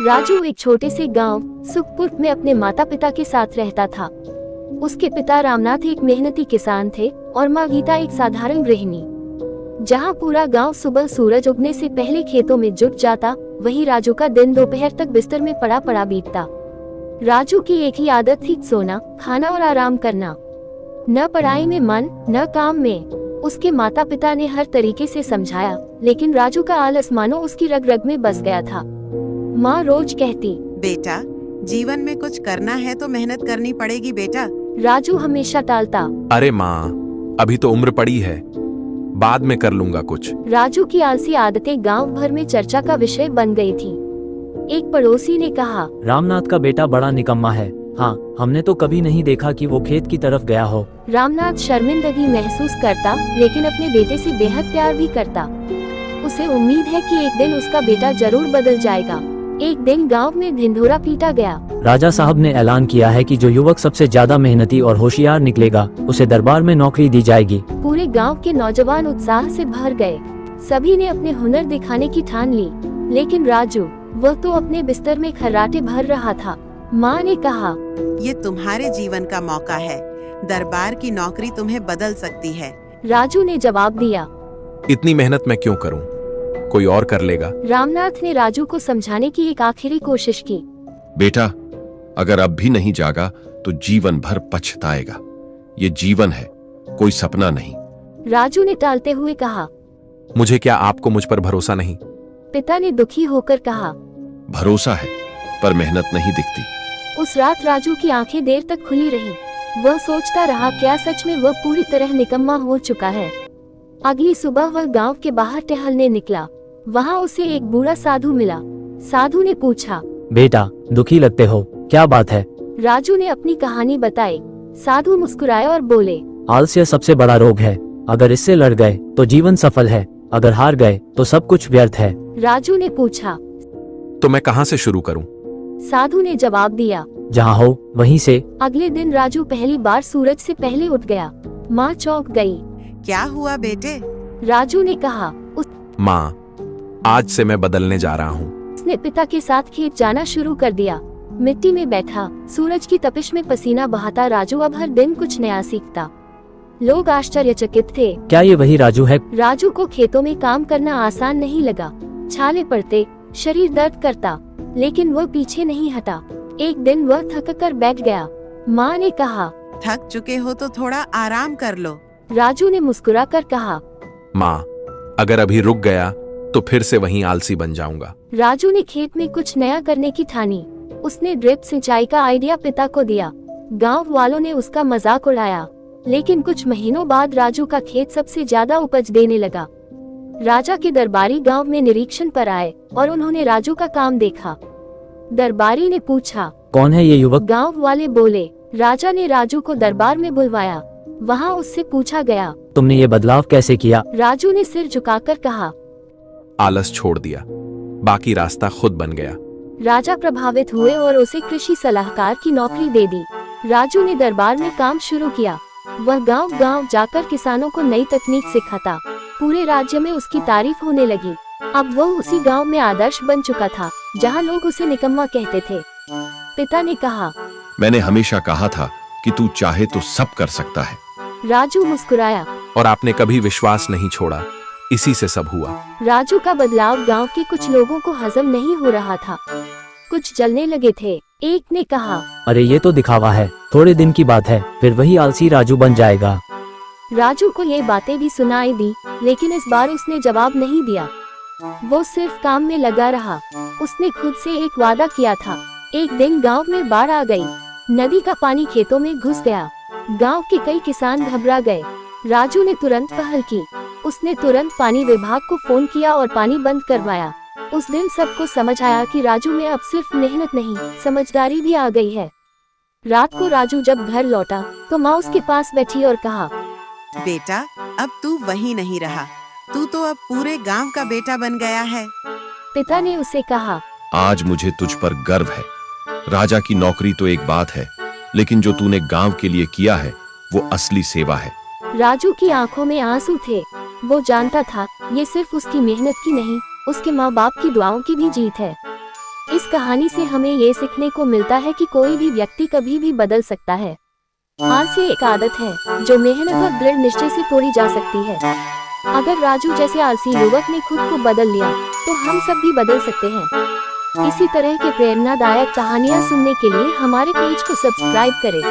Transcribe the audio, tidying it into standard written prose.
राजू एक छोटे से गांव सुखपुर में अपने माता पिता के साथ रहता था। उसके पिता रामनाथ एक मेहनती किसान थे और माँ गीता एक साधारण गृहिणी। जहां पूरा गांव सुबह सूरज उगने से पहले खेतों में जुट जाता, वहीं राजू का दिन दोपहर तक बिस्तर में पड़ा पड़ा बीतता। राजू की एक ही आदत थी, सोना, खाना और आराम करना। न पढ़ाई में मन, न काम में। उसके माता पिता ने हर तरीके से समझाया, लेकिन राजू का आलस मानो उसकी रग रग में बस गया था। माँ रोज कहती, बेटा, जीवन में कुछ करना है तो मेहनत करनी पड़ेगी बेटा। राजू हमेशा टालता। अरे माँ, अभी तो उम्र पड़ी है, बाद में कर लूंगा कुछ। राजू की आलसी आदतें गांव भर में चर्चा का विषय बन गई थी। एक पड़ोसी ने कहा, रामनाथ का बेटा बड़ा निकम्मा है। हाँ, हमने तो कभी नहीं देखा कि वो खेत की तरफ गया हो। रामनाथ शर्मिंदगी महसूस करता, लेकिन अपने बेटे से बेहद प्यार भी करता। उसे उम्मीद है कि एक दिन उसका बेटा जरूर बदल जाएगा। एक दिन गांव में ढिंढोरा पीटा गया। राजा साहब ने ऐलान किया है कि जो युवक सबसे ज्यादा मेहनती और होशियार निकलेगा, उसे दरबार में नौकरी दी जाएगी। पूरे गांव के नौजवान उत्साह से भर गए। सभी ने अपने हुनर दिखाने की ठान ली, लेकिन राजू, वह तो अपने बिस्तर में खर्राटे भर रहा था। माँ ने कहा, ये तुम्हारे जीवन का मौका है, दरबार की नौकरी तुम्हें बदल सकती है। राजू ने जवाब दिया, इतनी मेहनत मैं क्यों करूं, कोई और कर लेगा। रामनाथ ने राजू को समझाने की एक आखिरी कोशिश की। बेटा, अगर अब भी नहीं जागा तो जीवन भर पछताएगा। ये जीवन है, कोई सपना नहीं। राजू ने टालते हुए कहा, मुझे क्या आपको मुझ पर भरोसा नहीं? पिता ने दुखी होकर कहा, भरोसा है, पर मेहनत नहीं दिखती। उस रात राजू की आंखें देर तक खुली रहीं। वह सोचता रहा, क्या सच में वह पूरी तरह निकम्मा हो चुका है। अगली सुबह वह गांव के बाहर टहलने निकला। वहां उसे एक बूढ़ा साधु मिला। साधु ने पूछा, बेटा, दुखी लगते हो, क्या बात है? राजू ने अपनी कहानी बताई। साधु मुस्कुराए और बोले, आलस्य सबसे बड़ा रोग है। अगर इससे लड़ गए तो जीवन सफल है, अगर हार गए तो सब कुछ व्यर्थ है। राजू ने पूछा, तो मैं कहाँ से शुरू करूं? साधु ने जवाब दिया, जहाँ हो वहीं से। अगले दिन राजू पहली बार सूरज से पहले उठ गया। माँ चौंक गई। क्या हुआ बेटे? राजू ने कहा, माँ, आज से मैं बदलने जा रहा हूँ। उसने पिता के साथ खेत जाना शुरू कर दिया। मिट्टी में बैठा, सूरज की तपिश में पसीना बहाता राजू अब हर दिन कुछ नया सीखता। लोग आश्चर्यचकित थे। क्या ये वही राजू है? राजू को खेतों में काम करना आसान नहीं लगा। छाले पड़ते, शरीर दर्द करता, लेकिन वह पीछे नहीं हटा। एक दिन वह थक कर बैठ गया। माँ ने कहा, थक चुके हो तो थोड़ा आराम कर लो। राजू ने मुस्कुरा कर कहा, माँ, अगर अभी रुक गया तो फिर से वहीं आलसी बन जाऊंगा। राजू ने खेत में कुछ नया करने की ठानी। उसने ड्रिप सिंचाई का आइडिया पिता को दिया। गांव वालों ने उसका मजाक उड़ाया, लेकिन कुछ महीनों बाद राजू का खेत सबसे ज्यादा उपज देने लगा। राजा के दरबारी गांव में निरीक्षण पर आए और उन्होंने राजू का काम देखा। दरबारी ने पूछा, कौन है ये युवक? गांव वाले बोले। राजा ने राजू को दरबार में बुलवाया। वहां उससे पूछा गया, तुमने ये बदलाव कैसे किया? राजू ने सिर झुकाकर कहा, आलस छोड़ दिया, बाकी रास्ता खुद बन गया। राजा प्रभावित हुए और उसे कृषि सलाहकार की नौकरी दे दी। राजू ने दरबार में काम शुरू किया। वह गांव-गांव जाकर किसानों को नई तकनीक सिखाता। पूरे राज्य में उसकी तारीफ होने लगी। अब वह उसी गांव में आदर्श बन चुका था, जहां लोग उसे निकम्मा कहते थे। पिता ने कहा, मैंने हमेशा कहा था कि तू चाहे तो सब कर सकता है। राजू मुस्कुराया। और आपने कभी विश्वास नहीं छोड़ा, इसी से सब हुआ। राजू का बदलाव गांव के कुछ लोगों को हजम नहीं हो रहा था। कुछ जलने लगे थे। एक ने कहा, अरे ये तो दिखावा है, थोड़े दिन की बात है, फिर वही आलसी राजू बन जाएगा। राजू को ये बातें भी सुनाई दी, लेकिन इस बार उसने जवाब नहीं दिया। वो सिर्फ काम में लगा रहा। उसने खुद से एक वादा किया था। एक दिन गांव में बाढ़ आ गई। नदी का पानी खेतों में घुस गया। गांव के कई किसान घबरा गए। राजू ने तुरंत पहल की। उसने तुरंत पानी विभाग को फोन किया और पानी बंद करवाया। उस दिन सबको समझ आया कि राजू में अब सिर्फ मेहनत नहीं, समझदारी भी आ गई है। रात को राजू जब घर लौटा तो माँ उसके पास बैठी और कहा, बेटा, अब तू वहीं नहीं रहा, तू तो अब पूरे गांव का बेटा बन गया है। पिता ने उसे कहा, आज मुझे तुझ पर गर्व है। राजा की नौकरी तो एक बात है, लेकिन जो तूने गांव के लिए किया है वो असली सेवा है। राजू की आंखों में आंसू थे। वो जानता था ये सिर्फ उसकी मेहनत की नहीं, उसके माँ बाप की दुआओं की भी जीत है। इस कहानी से हमें ये सीखने को मिलता है कि कोई भी व्यक्ति कभी भी बदल सकता है। आलसी एक आदत है जो मेहनत और दृढ़ निश्चय से तोड़ी जा सकती है। अगर राजू जैसे आलसी युवक ने खुद को बदल लिया तो हम सब भी बदल सकते हैं। इसी तरह के प्रेरणादायक कहानियाँ सुनने के लिए हमारे पेज को सब्सक्राइब करें।